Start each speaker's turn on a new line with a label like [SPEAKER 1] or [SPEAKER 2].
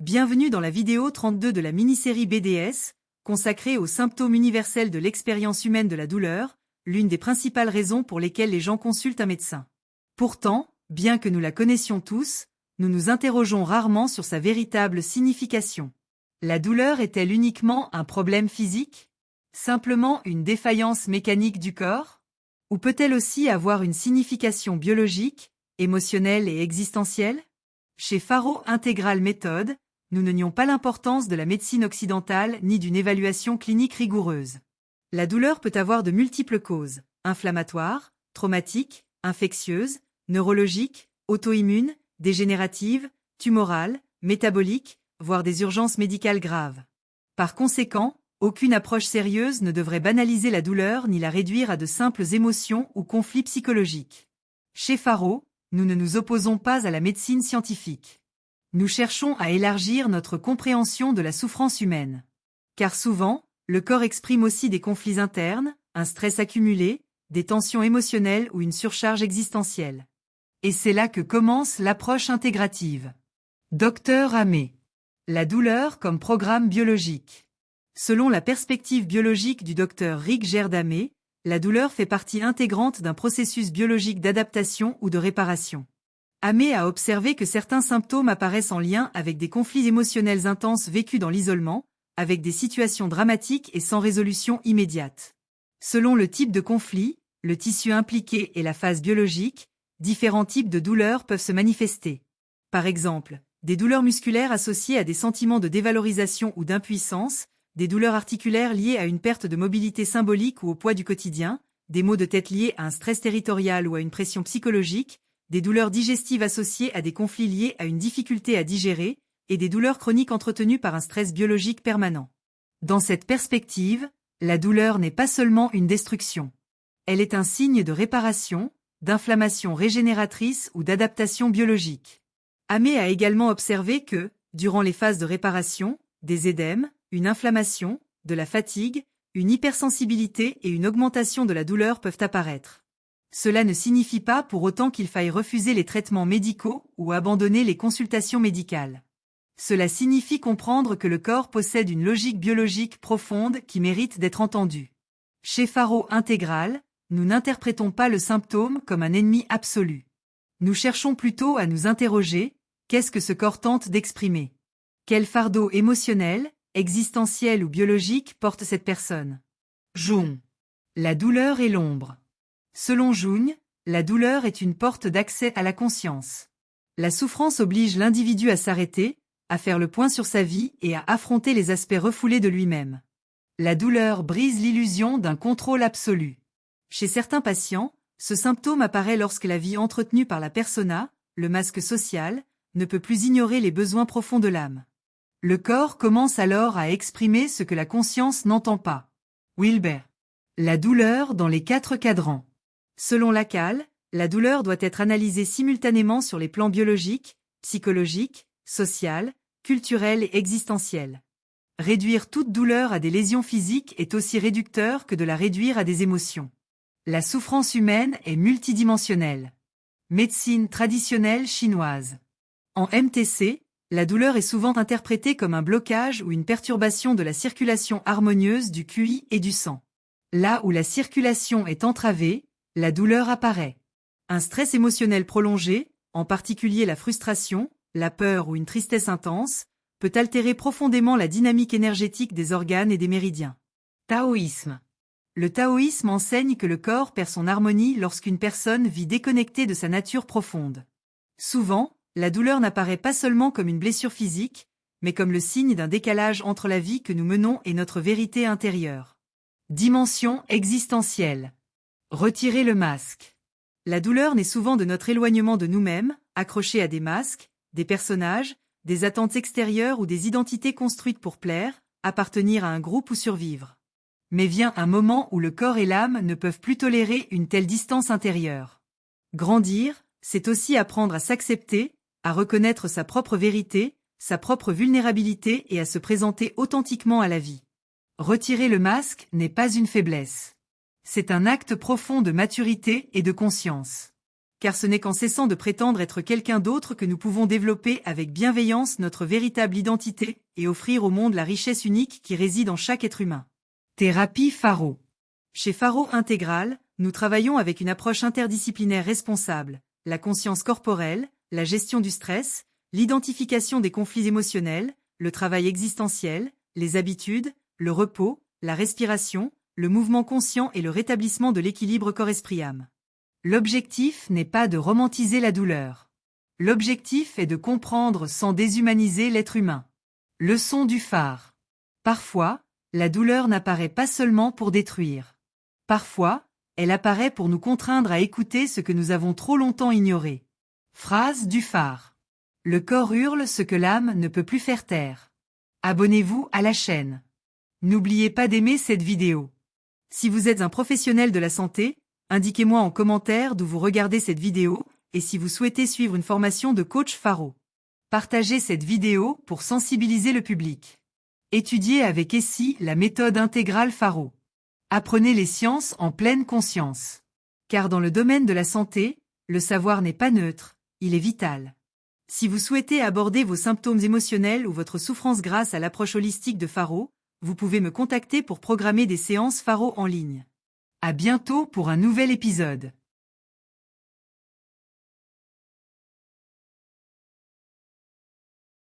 [SPEAKER 1] Bienvenue dans la vidéo 32 de la mini-série BDS, consacrée aux symptômes universels de l'expérience humaine de la douleur, l'une des principales raisons pour lesquelles les gens consultent un médecin. Pourtant, bien que nous la connaissions tous, nous nous interrogeons rarement sur sa véritable signification. La douleur est-elle uniquement un problème physique? Simplement une défaillance mécanique du corps? Ou peut-elle aussi avoir une signification biologique, émotionnelle et existentielle? Chez Faro Integral Method, nous ne nions pas l'importance de la médecine occidentale ni d'une évaluation clinique rigoureuse. La douleur peut avoir de multiples causes, inflammatoires, traumatiques, infectieuses, neurologiques, auto-immunes, dégénératives, tumorales, métaboliques, voire des urgences médicales graves. Par conséquent, aucune approche sérieuse ne devrait banaliser la douleur ni la réduire à de simples émotions ou conflits psychologiques. Chez Faro, nous ne nous opposons pas à la médecine scientifique. Nous cherchons à élargir notre compréhension de la souffrance humaine. Car souvent, le corps exprime aussi des conflits internes, un stress accumulé, des tensions émotionnelles ou une surcharge existentielle. Et c'est là que commence l'approche intégrative. Dr Amé. La douleur comme programme biologique. Selon la perspective biologique du Dr Rick Gerdamé, la douleur fait partie intégrante d'un processus biologique d'adaptation ou de réparation. Amé a observé que certains symptômes apparaissent en lien avec des conflits émotionnels intenses vécus dans l'isolement, avec des situations dramatiques et sans résolution immédiate. Selon le type de conflit, le tissu impliqué et la phase biologique, différents types de douleurs peuvent se manifester. Par exemple, des douleurs musculaires associées à des sentiments de dévalorisation ou d'impuissance, des douleurs articulaires liées à une perte de mobilité symbolique ou au poids du quotidien, des maux de tête liés à un stress territorial ou à une pression psychologique, des douleurs digestives associées à des conflits liés à une difficulté à digérer, et des douleurs chroniques entretenues par un stress biologique permanent. Dans cette perspective, la douleur n'est pas seulement une destruction. Elle est un signe de réparation, d'inflammation régénératrice ou d'adaptation biologique. Amé a également observé que, durant les phases de réparation, des édèmes, une inflammation, de la fatigue, une hypersensibilité et une augmentation de la douleur peuvent apparaître. Cela ne signifie pas pour autant qu'il faille refuser les traitements médicaux ou abandonner les consultations médicales. Cela signifie comprendre que le corps possède une logique biologique profonde qui mérite d'être entendue. Chez Faro Integral, nous n'interprétons pas le symptôme comme un ennemi absolu. Nous cherchons plutôt à nous interroger, qu'est-ce que ce corps tente d'exprimer? Quel fardeau émotionnel, existentiel ou biologique porte cette personne? Jung. La douleur et l'ombre. Selon Jung, la douleur est une porte d'accès à la conscience. La souffrance oblige l'individu à s'arrêter, à faire le point sur sa vie et à affronter les aspects refoulés de lui-même. La douleur brise l'illusion d'un contrôle absolu. Chez certains patients, ce symptôme apparaît lorsque la vie entretenue par la persona, le masque social, ne peut plus ignorer les besoins profonds de l'âme. Le corps commence alors à exprimer ce que la conscience n'entend pas. Wilber. La douleur dans les 4 cadrans. Selon Lacan, la douleur doit être analysée simultanément sur les plans biologiques, psychologiques, social, culturel et existentiel. Réduire toute douleur à des lésions physiques est aussi réducteur que de la réduire à des émotions. La souffrance humaine est multidimensionnelle. Médecine traditionnelle chinoise. En MTC, la douleur est souvent interprétée comme un blocage ou une perturbation de la circulation harmonieuse du QI et du sang. Là où la circulation est entravée, la douleur apparaît. Un stress émotionnel prolongé, en particulier la frustration, la peur ou une tristesse intense, peut altérer profondément la dynamique énergétique des organes et des méridiens. Taoïsme. Le taoïsme enseigne que le corps perd son harmonie lorsqu'une personne vit déconnectée de sa nature profonde. Souvent, la douleur n'apparaît pas seulement comme une blessure physique, mais comme le signe d'un décalage entre la vie que nous menons et notre vérité intérieure. Dimension existentielle. Retirer le masque. La douleur naît souvent de notre éloignement de nous-mêmes, accrochés à des masques, des personnages, des attentes extérieures ou des identités construites pour plaire, appartenir à un groupe ou survivre. Mais vient un moment où le corps et l'âme ne peuvent plus tolérer une telle distance intérieure. Grandir, c'est aussi apprendre à s'accepter, à reconnaître sa propre vérité, sa propre vulnérabilité et à se présenter authentiquement à la vie. Retirer le masque n'est pas une faiblesse. C'est un acte profond de maturité et de conscience. car ce n'est qu'en cessant de prétendre être quelqu'un d'autre que nous pouvons développer avec bienveillance notre véritable identité et offrir au monde la richesse unique qui réside en chaque être humain. Thérapie Faro. Chez Faro Intégral, nous travaillons avec une approche interdisciplinaire responsable, la conscience corporelle, la gestion du stress, l'identification des conflits émotionnels, le travail existentiel, les habitudes, le repos, la respiration, le mouvement conscient et le rétablissement de l'équilibre corps-esprit-âme. L'objectif n'est pas de romantiser la douleur. L'objectif est de comprendre sans déshumaniser l'être humain. Leçon du phare. Parfois, la douleur n'apparaît pas seulement pour détruire. Parfois, elle apparaît pour nous contraindre à écouter ce que nous avons trop longtemps ignoré. Phrase du phare. Le corps hurle ce que l'âme ne peut plus faire taire. Abonnez-vous à la chaîne. N'oubliez pas d'aimer cette vidéo. Si vous êtes un professionnel de la santé, indiquez-moi en commentaire d'où vous regardez cette vidéo et si vous souhaitez suivre une formation de coach Faro. Partagez cette vidéo pour sensibiliser le public. Étudiez avec Essie la méthode intégrale Faro. Apprenez les sciences en pleine conscience. Car dans le domaine de la santé, le savoir n'est pas neutre, il est vital. Si vous souhaitez aborder vos symptômes émotionnels ou votre souffrance grâce à l'approche holistique de Faro, vous pouvez me contacter pour programmer des séances Faro en ligne. À bientôt pour un nouvel épisode.